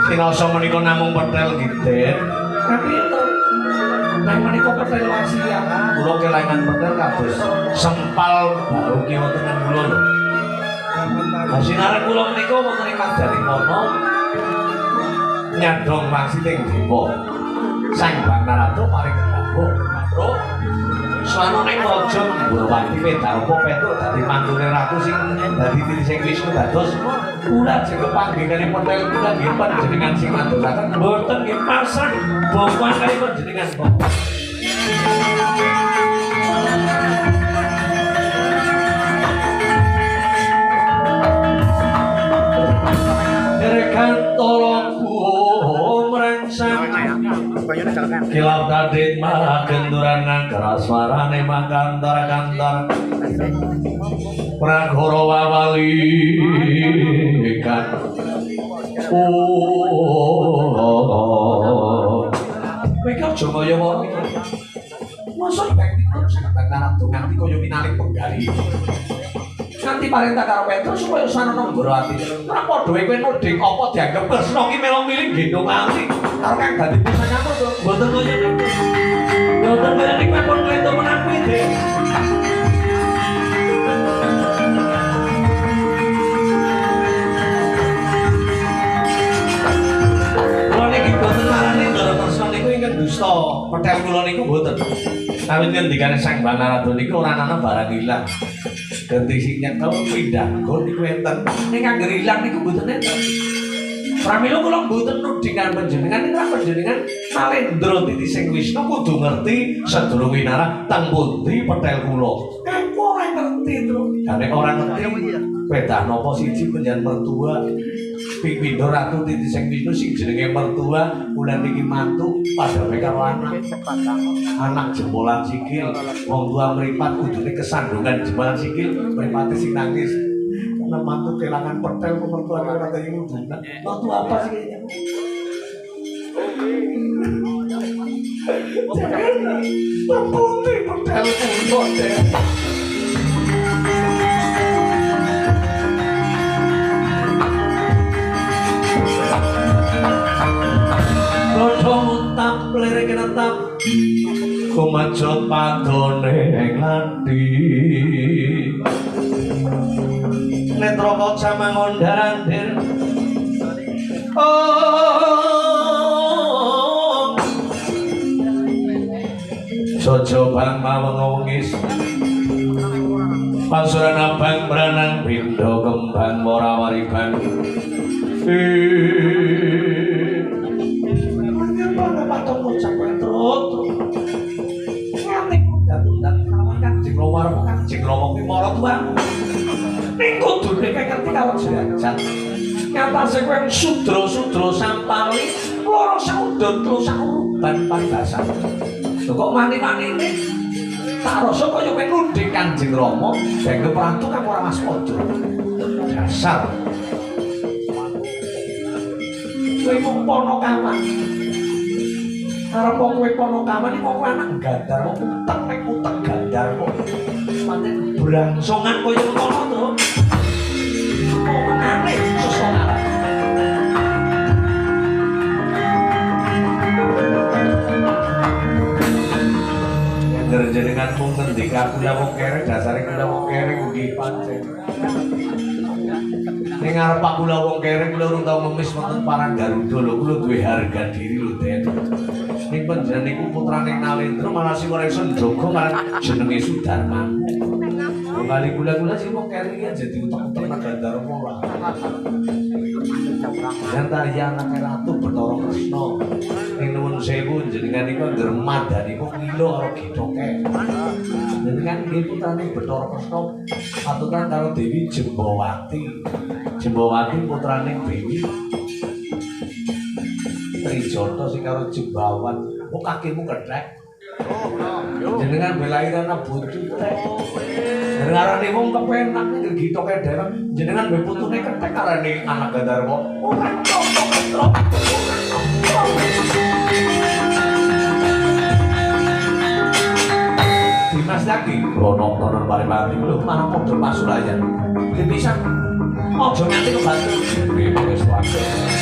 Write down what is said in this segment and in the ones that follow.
Sinasa menika namung petel giter. Tapi itu nek menika petel wasiat. Kula kelangan petel kados sempal baru ki wonten kula lho. Lah sinare kula menika wonten ing Madari kono nyadong wasit ing dewa. Sang Banaratu paring kawuh, Bro. Selama ning raja Gurwati Pedha apa petuk dadi mantune ratu sing dadi tiri sing Wisnu dados kula jeng panggihane petel kula nggih panjenengan sing maturaken mboten nggih pasrah bongkon kali panjenengan kok. Rekan tolong Kilau tadit malah genduran nangkara suarane makantar-kantar Pragara wawali kan Mereka coba ya mau Masa teknik sing ngarep nganti kaya pinalik penggali Nanti parentah karo Petrus supaya sanana nggoro ati. Ora padha kowe nuding apa dianggep Kresna ki melo-milih gendong ati. Karo kang dadi pisananmu to. Mboten kaya niku. Mboten kaya niku pun klento menakwi de. Kula niki boten marani Ndara Kresna niku ingkang dusta. Petel kula niku mboten. Awit ngendikane Sang Banaratu niku ora ana barang ilang. Ganti sing nyekel pindah gon niku enten. Ning angger ilang niku mboten enten. Pramila kula mboten nudingan panjenengan ing panjenengan Malendra Titi Sing Wisnu kudu ngerti sedurung winara teng pundi petel kula. Aku ora ngerti to. Nek ora ngerti pedah napa siji panjenengan mertua Pindha Ratu Titi Sing Wisnu sing jenenge mertua bulan iki mantu padha karo anak jempolan sikil wong tua mripat kudune kesandungan jempolan sikil mripate sing nangis karena mantu kelangan petel kok mertua kata ibu mantu apa sih kayaknya Putih petel kulo deh Tumecut padone ing lati netra kaca mangondarandir oh Sojo bang mawengis pasuran abang beranang bindo kembang morawari bang bangga patung ucap terus nganti kudat-kudat kawan kancing lowar kancing lowong pimoro tuang ini kudune kayak ngerti kawan derajat ngatasi kowe sudra-sudra sampali loro saudot lo sauruban panggasan kok mani-mani ini tak rasa kaya kowe nuding Kanjeng Rama deng kepratu kang ora waspada dasar kowe mung Ponokawan arep kowe Ponokawan iki kok anak gandar kok utek nek utek gandar kok pancen brangsongan kaya ngono to kok aneh sesono jenengan mung ngendika kula wong kereng dasare kula wong kereng nggih pancen ning arep kula wong kereng kula urung tau ngemis wonten Parang Garuda lho kula duwe harga diri lho Den ning panjenengan niku putrane Nalendra malah sing ora iso njogo marang jenenge Sudarman kali kula sing wong kereng iki jadi utek-utek nang Gandara pola jan tarian anak Ratu Bathara Kresna ning nuwun sewu jenengan niku angger madani kok ngilo karo gitoke jenengan nggih putrane Bathara Kresna patutan karo Dewi Jembawati putrane Dewi Trijata sing karo Jembawan kok kakimu kethek jenengan belain anak bojo ngarane wong kepenak ning gitoke dereng jenengan mbek putune kethek karane anak Gandharwa Dimas lagi rono toner paripati lho mana padha pasulayan dipisan aja nganti kebantu wis wae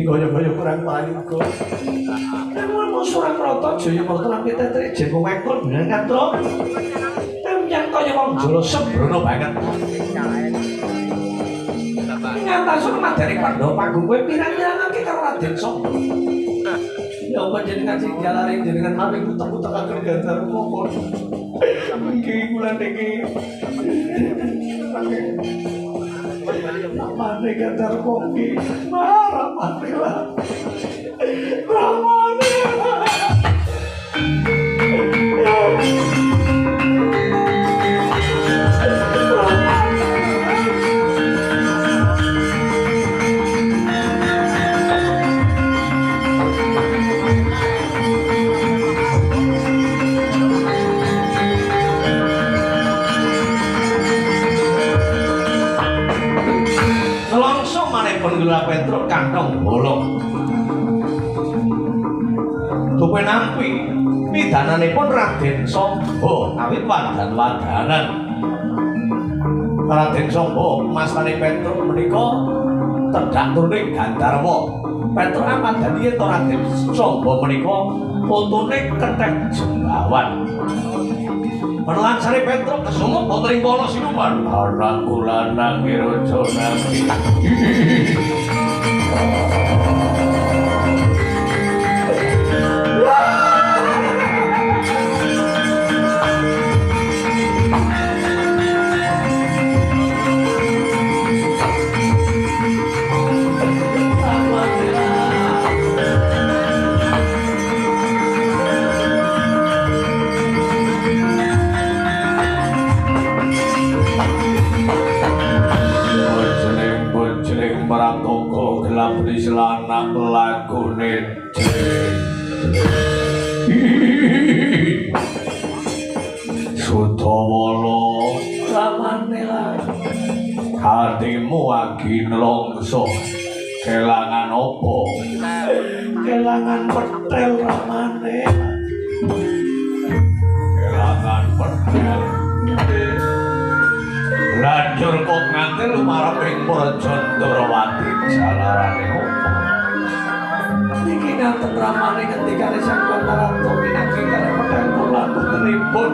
goyo-goyo kurang panika. Mau surang rata jaya marta lan pitetre jen wong ekor bener ngantro. Yang kaya wong jolo sembrono banget. Ngantasun madani Pandhawa panggung kowe pirang-pirangake karo Raden Samba. Ya apa jenengan sing jalare jenengan mamping utek-utekaken Gandar Moko. Iki kula niki. Ramane Gandar Moko iki. Ramane lah. Ramane. Penggila Petruk kantong bolong tupe nampi pidananipun Raden Samba awit wadan-wadanan Raden Samba mastani Petruk menika tedhak turune Gandarwa Petruk amadani yen Raden Samba menika puntune kethek Jembawan Penlansane Petruk kesungguh boten pono sinuman anak kula nang raja nabi. Di selana lakune Sudawala ramane hatimu agi nelongso kelangan opo kelangan petel ramane kelangan petel lanjur kok nganti lumarep ing Prajandarawati jalarane opo iki ngaten ramane ngendikane Sang Bantarata pinanggi kali petel kula putripun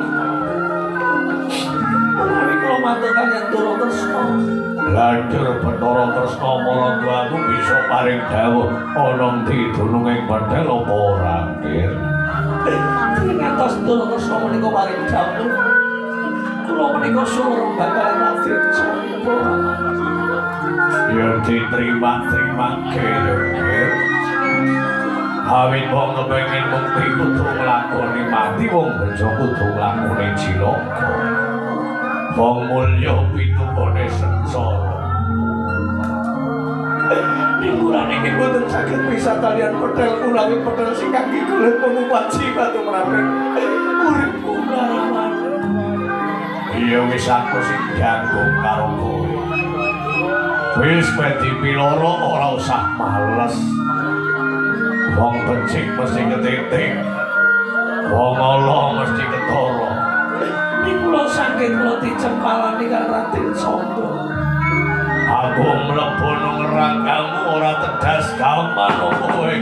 menawi kula matur kaliyan Dara Tresna lanjur Bathara Tresna marang bisa paring dawuh ana ndi dununging petel apa ora nggih ngantos Dara Tresna menika paring dawuh kula menika sureng bakal Raden Samba. Ya diterima-terima kene. Awit wong kepengin mukti kudu nglakoni mati wong bejo kudu nglakoni cilaka. Wong mulya pitupane sengsara. Mingurane iki boten saged pisah kaliyan petel kula wit petel sing kangge golek pengupaji batu merapen. Urip kula ramane. Iya wis aku sing jangkung karo kowe. Wis peti piloro ora usah males. Wong becik mesti ketitik. Wong ala mesti ketara. Iki kula saking kula dicempalani karo Raden Samba. Aku mlebu nang rangkamu ora tedas gampang opo kowe.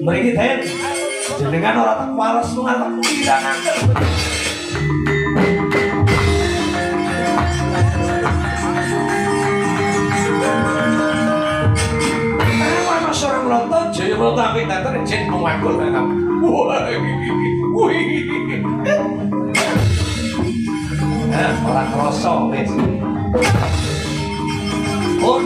Mriki Den, jenengan ora tak wales ngarep pirangaken. Ana sorong lontong jaya lontong apik tenan jen mangkul kan. Wih. Ora krasa wis. Oh.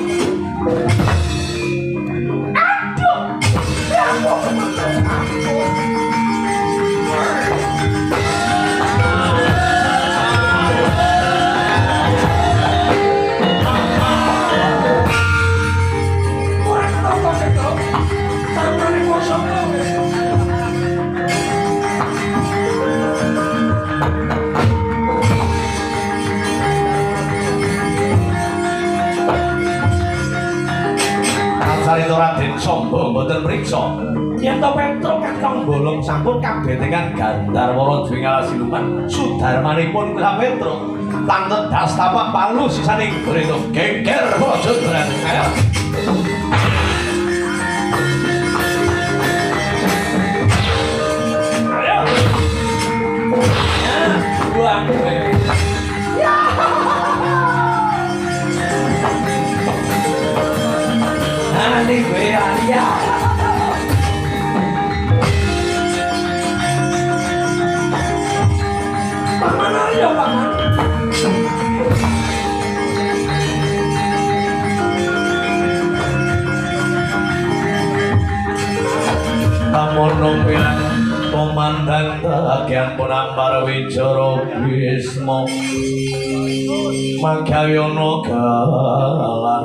Kasarita Raden Samba mboten priksa yen to Petro kakang bolong sampun kabeh dengan Gandharwara Dwingala siluman sudarmanipun Kula Petro tantet das tapak palu sisaning Breta geger bojo berani ayo ayo ya buang ya ani gue ya Paman ayo paman Tamono pilang komandang bagian penampar Wijara Bisma Magayana galar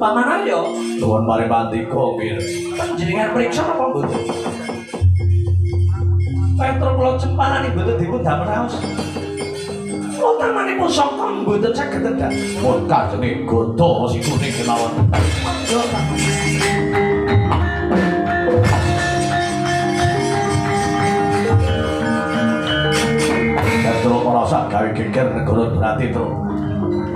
Paman ayo nuwun paripandika mir panjenengan priksa apa mboten Petro kula cempanani mboten dipun damel raos kula tamanipun saka mboten saged tedak mun kajenge godha si kuning kemawon Petro ora sak gawe geger negara berarti to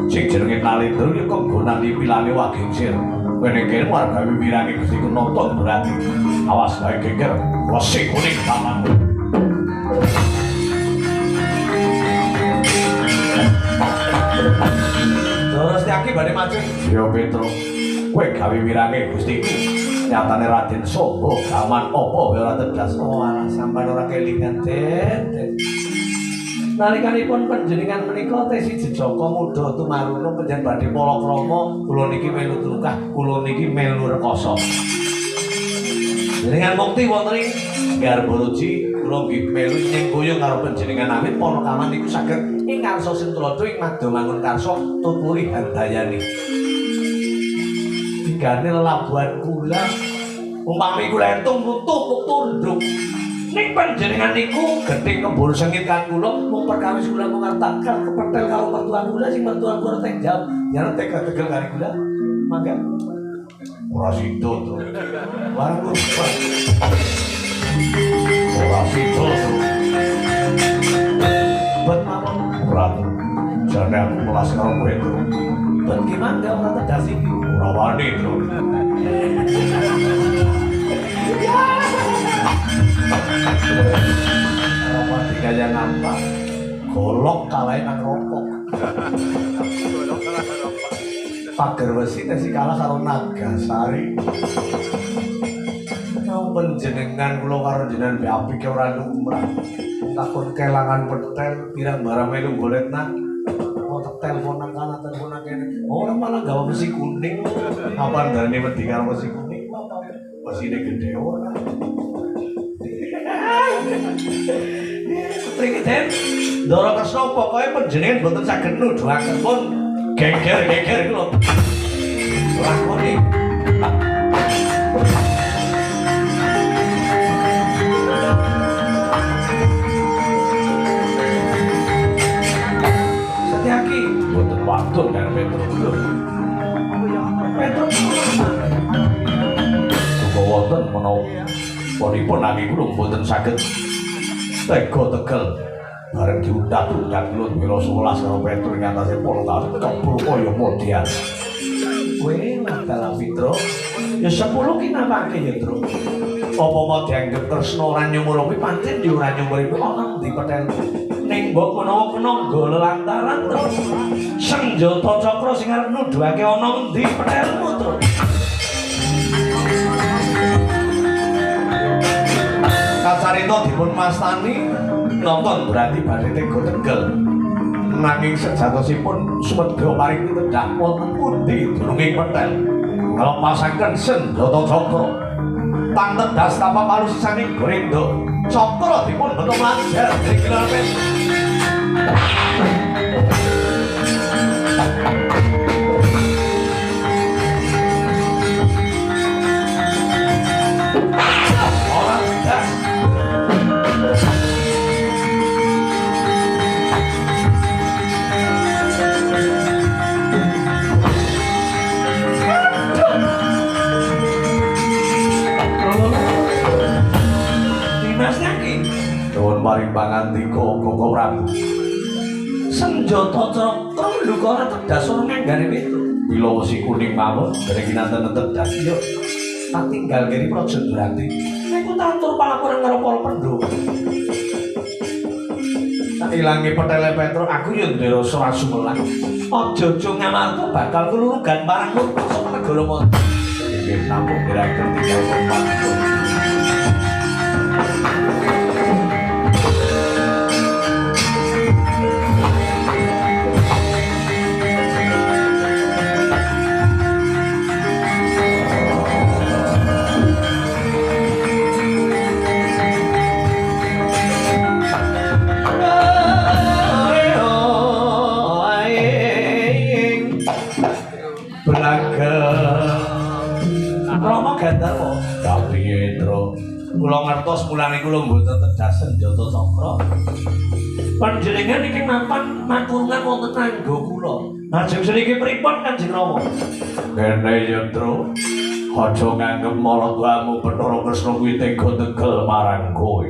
sing jenenge Kalendra ya kok gonan dipilane Wagingsir kene kene warga wiwirange Gusti nonton berarti awas gawe geger wesi kuning taman terus tiaki badhe maju ya Petro kowe gawe wirange Gusti nyatane Raden Samba gaman apa ora tedas ora sampean ora kelingan Den nalikanipun panjenengan menika tesi Jejaka Muda Tumaruno panjenengan badhe palakrama kula niki melu trukah kula niki melu rekoso dengan mukti wonten ing Garbaraji kula nggih melu nyenggoyo karo panjenengan amit Panakaman niku saged ing ngarsa Sintrada ing Madomangun Karsa tuturi handayani digane lelabuhan kula umpami kula entung tumpuk tunduk ning panjenengan niku gedhe kebul sengit kan kula mung perkawis kula mung takal kepetel karo mertuan kula sing mertuan kula teng jam yen tegel-tegel karo kula mangga ora sido to warung kula ora sido to bet mawon ora jane aku melas karo kowe to bet ki mangga ora tedas iki ora wani to apa dikaya nampak golok kalahe nang rokok pager wesi tesi kalah karo Nagasari panjenengan kula karo jenengan mbek apik ora lumrah takon kelangan petel pirang barang melu golet nang mau telepon nang kana telepon nang kene ora malah gawe besi kuning apa ndane wedi karo besi kuning mesine gede ora Mriki Den, Ndara Kresna pokoke panjenengan mboten saged nuduhaken pun geger-geger iku lho. Lakoni. Setyaki mboten wadon karo Petro lho. Petro. Kok wonten menawa ponipun nanging kula mboten saged tega tegel bareng diundak-undak Lut Wira 11 karo Petro ing atase Panakaman keburu kaya modhian. Kowe Nagala Fitra ya 10 ki napake ya, Tru. Apa mau dianggep tresna ora nyumur kuwi pancen ya ora nyumur iku ana ndi petel. Ning mbok menawa kena nggo lantaran terus senjata cakra sing arep nuduhake ana endi petelmu, Tru. Kacarita dipun mastani nonton berarti badhe tega tegel nanging sejatosipun sumedya paring tedak wonten pundi durunging petel nglepasaken senjata cakra tantet das tapa palu sisaning Grenda cakra dipun beto mlajar ing kilapen pangandika Koko Prabu. Senjata cakra luka ora tedas ora nganggane pitu. Bila wesi kuning mawon dereng kinanten tedas yo. Tak tinggal kene Praja Durati. Aku tak atur palapuran karo para Pandhawa. Tak ilangi petele Petro aku yo ndera ora sumelang. Aja-aja ngamarta bakal kelulugan parang saka negara Mata. Nggih sampun kira-kira tinggal tempat. Gandharwa kapiye Ndra kula ngertos mulane kula mboten tedas senjata cakra panjenengan iki mapan maturungan wonten kanggo kula lajeng seniki pripun Kanjeng Rama kene ya Ndra aja nganggep marangmu Bathara Kresna kuwi tega tegel marang kowe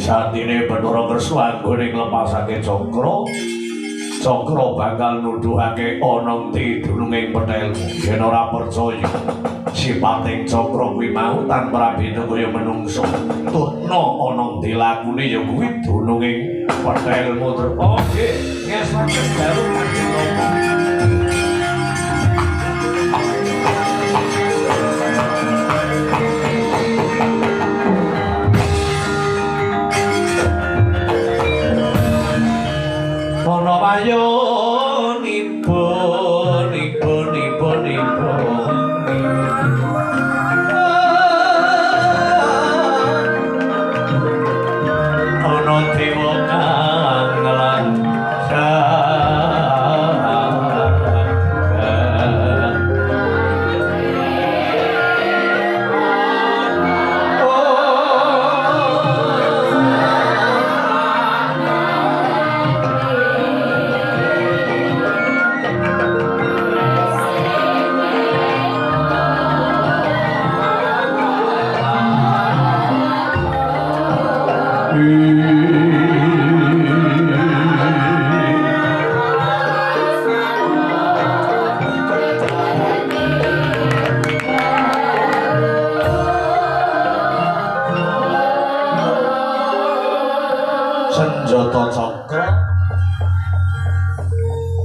satine Bathara Kresna anggone nglepasake cakra Cakra bakal nuduhake ana ndi dununging petelmu yen ora percaya sipating cakra kuwi mau tanpa beda kaya menungso tutna ana ndi lakune ya kuwi dununging petelmu terus nggih ngesake dalu Kanjeng Rama ana wayo nipo ana dewa kangelan senjata cakra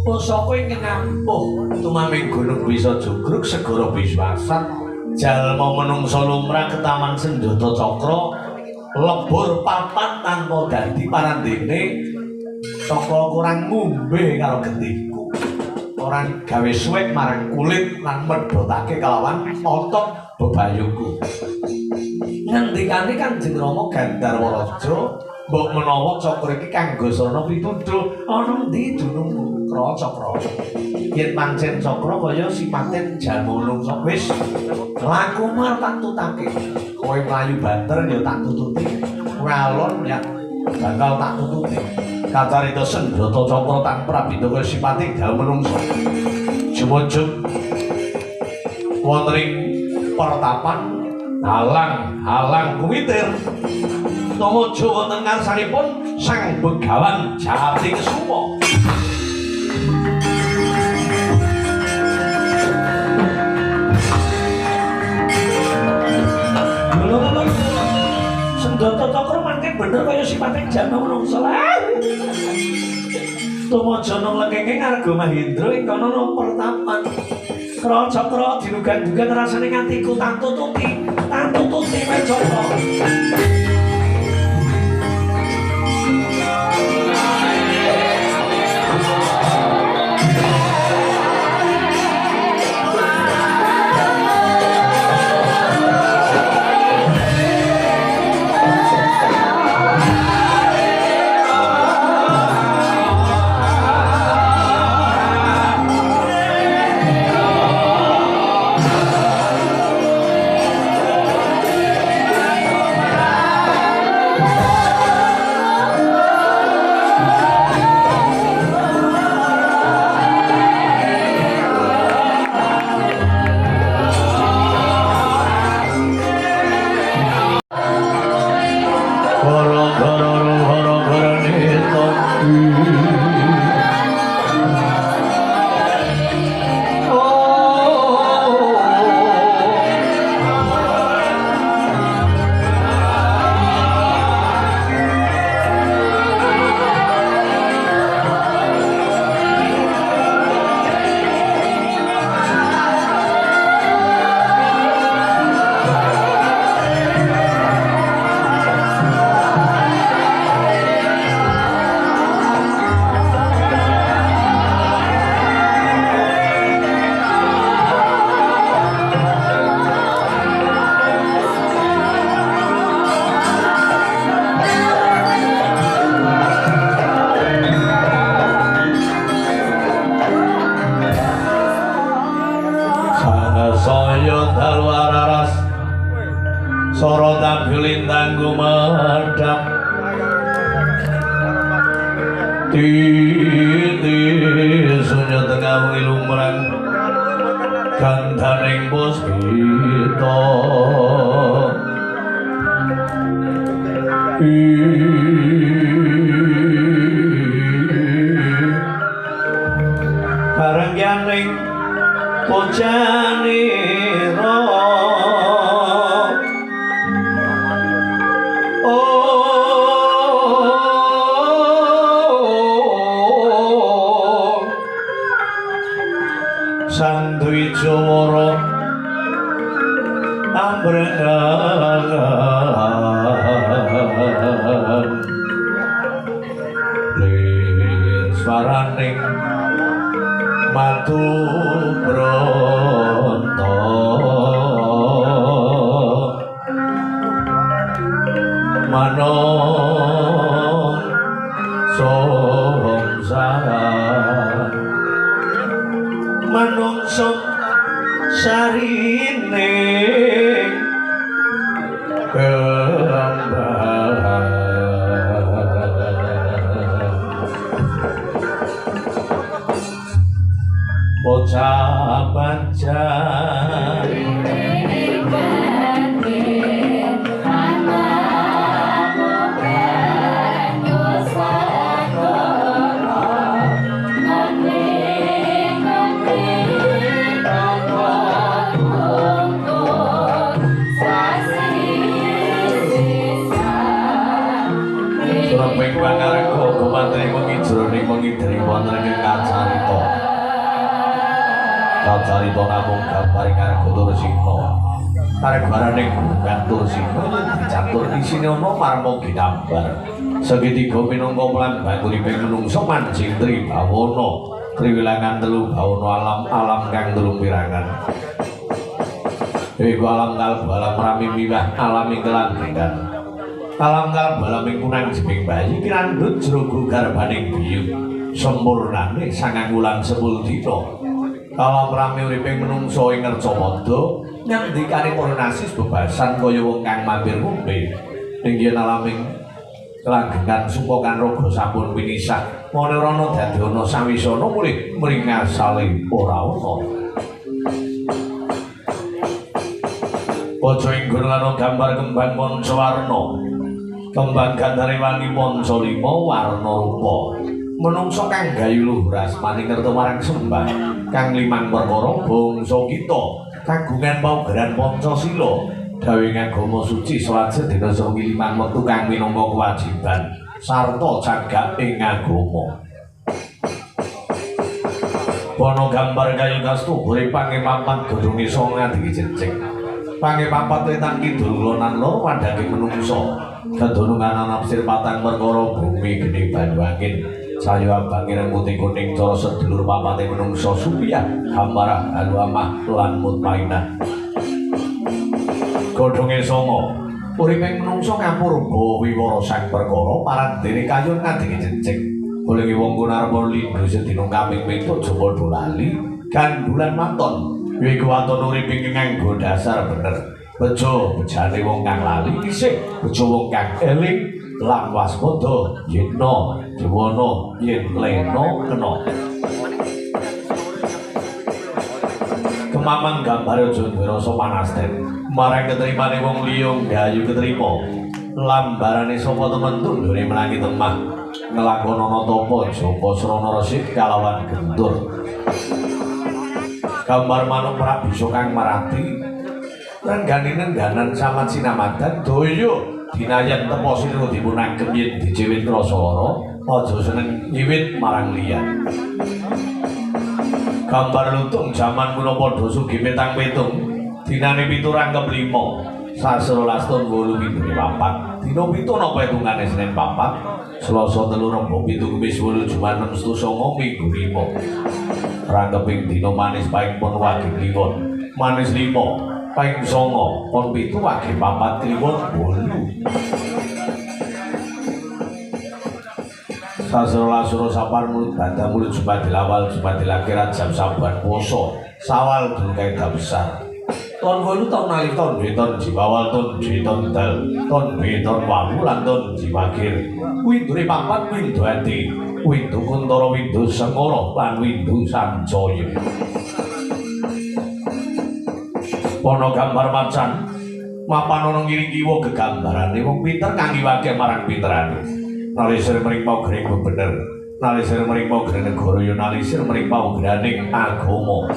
pusaka ingkang ampuh tumaming gunung bisa jugruk segara biswasan jalma menungsa lumrah ketaman senjata cakra lebur papan tanpa dadi parandene cakra kurang ngombe karo getihku orang gawe suwek marang kulit lan medhotake kalawan otot bebayuku ngendikane Kanjeng Rama Gandharwa Raja mbok menawa cakra iki kanggo sarana pituduh ana ndi dunungmu cakra yen pancen cakra kaya sipaten jalma menungsa wis lakumu tak tutake kowe mlayu banter ya tak tututi ngalon ya bakal tak tututi kacarita senjata cakra tanpa beda kaya sipating jalma menungsa jemujug wonten ing pertapan halang kuwitir tumuju wonten ngarsanipun Sang Begawan Jati Kesuma. Senjata cakra mangke bener kaya sipating jalma menungsa. Tumuju nang lengenge Arga Mahendra ing kana pertapan. Kra cakra dinugan-dugan rasane nganti ku tak tututi wae cakra. Sorotan lintang gumedhap titi sunyo tengah ngilumrang gandaning puspita karengyaning pujanira Sang Dwijawara ambrengan lir swaraning matu branta manong samsara manungsa sarine bocah panjang Pangareko kumantri mengijroning mengidri wonten ing kacarita. Kacarita namung gambaring arga Tursina. Karebaraning hubungan Tursina dicatur isine ana marma ginambar. Segitiga minangka mlambang uriping manungsa manjing tribawana. Triwilangan telu bawana alam kang telung pirangan. Iku alam kalbu alam rami miwah alam ing kelanggengan. Alam kalbu alam ing kunang jebing bayi pirandut jrogo garbaning biyu sempurnane 9 wulan 10 dina. Alam rami uriping manungsa ing Ngercapada nyandikane Purnasis bebasan kaya wong kang mampir ngombe. Ing yen alaming kelanggengan supokan raga sampun winisah manirana dadi ana sawisana mulih mringasale ora ana. Aja inggur lan gambar kembang Pancawarna. Kembang gandane wangi manca 5 warna rupa. Menungsa kang gayu luhur asmane ngerta marang sembah. Kang limang perkara bangsa kita kagungan paugeran Pancasila. Dawing agama suci salat sedina sewengi 5 wektu kang minangka kewajiban sarta cagak ing agama. Bono gambar kayu kastu buri pangepapat godhonge songa dijejeg. Pangepapat wetan kidul lonan lor wadhake menungsa. Kedunungan nafsir patang perkara bumi geni banyu angin sayu abangi rembuti kuning cara sedulur papate menungsa supiyah hamarah haluamah lan mutmainah. Godhonge songo uriping menungsa kapurba wiwara sang perkara parandene kayun ngadingi jejeg. Bolengi wong kunarep lindhu sedina kaping 7 jaba dolali gandulan maton. Iku waton uriping nganggo dasar bener. Bejo bejane wong kang lali isih bejo wong kang eling lan waspada yenna dewana yen lena kena. Kemaman gambare aja ngrasa panasten marang ketrimane wong liya gayu ketrima lambarane sapa temen tundune menangi temah nglakonana tapa japa srana resik kalawan gentur. Gambar manuk Prabu kang marati Rengganing-rengganan samat sinamadan doyo dinayan tepo sira dipunagem yen dijiwit rasa lara aja seneng nyiwit marang liyan. Gambar lutung jaman kula padha sugih petang-petung dinane 7 rangkep 5 saserolas taun 8 pindune 4 dina 7 napa hitungane Senin 4 Selasa 3 Rebo 7 Kamis 8 Jumat 6 Selasa 9 Minggu 5 rangkeping dina manis paing pun wage kliwon manis 5 paing 9 pon 7 wage 4 kliwon 8 saserolas sura sapar mulut badan mulut Jumat dilawal Jumat dilakhirat jam saban poso sawal dulu kaedah besar Ton 8 ton alif ton B ton Jibawal ton J ton Dal ton B ton Wawu lan ton Jiwagir Windune papat Windu Ati Windu Kuntara Windu Sengara lan Windu Sanjaya Ana gambar macan mapan ana ngiring kiwa gegambarane wong pinter kangge wake marang pinterane nalisir mring paugrene bener nalisir mring paugrene negara ya nalisir mring paugrene agama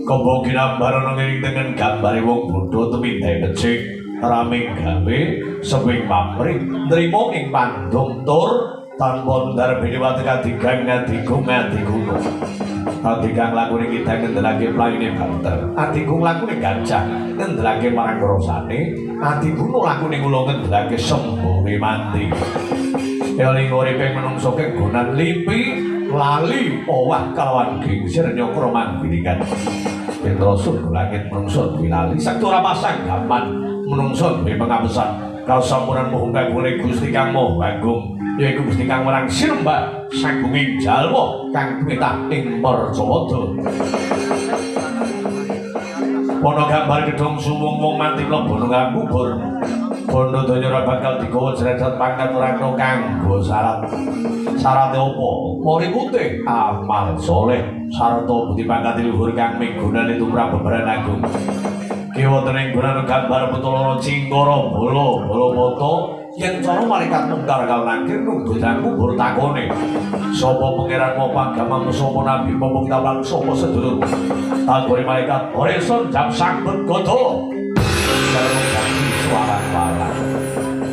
Kombo ginambar ana ngiring dengan gambare wong bodho temindai becik raming gawe seping pamrih nrimo ing pandung tur tanpa ndarbene wate kadigang ngadigung ngadigung Adigang lakune kita ngendelake playune banter Adigung lakune gajah ngendelake marang rasane Adigung lakune kula ngendelake sembure mati Eling uripe menungso kegonan lipi lali owah kalawan gingsir nyokro manggilingan Petro sun langit menungso lali saktura pasang gaman menungso duwe pengapesan kasamuran muhung kagungane Gusti Kang Maha Agung yaiku Gusti Kang Werang Sirembah sagunging jalwa kang tumitah ing Marjawada ana gambar gedhong suwung wong mati mlebu nang kubur bondo donya ora bakal digawa jredet pangkat ora kanggo syarat syarate apa mari putih amal saleh sarta budi pangkat luhur kang minggunane tumrap bebaran agung ki wonten ing gunan gambar Betulana Cingkara bala mata yen cara malaikat mungkar kal nakir nunggu kubur takone sapa pangeran apa agama sapa nabi apa kitab sapa sedulur tanggone malaikat horizon jam sambet godo suara-suara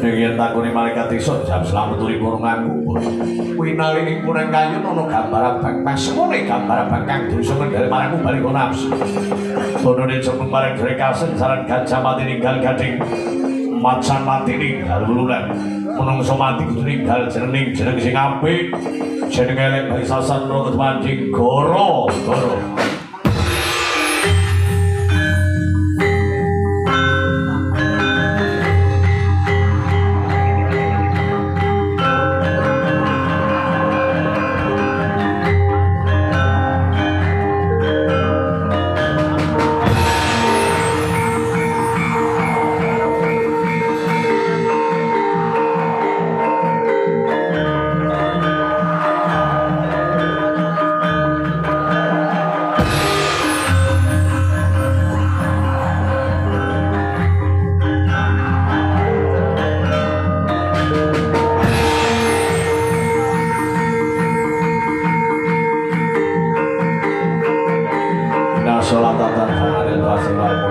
yen takone malaikat iso jam selamat urip nang kubur winali ing puneng kayu ana gambar abang pasmone gambar abang kang dosa ngendhal marang bali nafsu bonone jemeng marang drekasen saran gajah mati ninggal gading macan mati ninggal lululan menungso mati kudu ninggal jeneng sing apik jeneng elek bali sasan roket manding goro Sholat tatan hanil wasiwal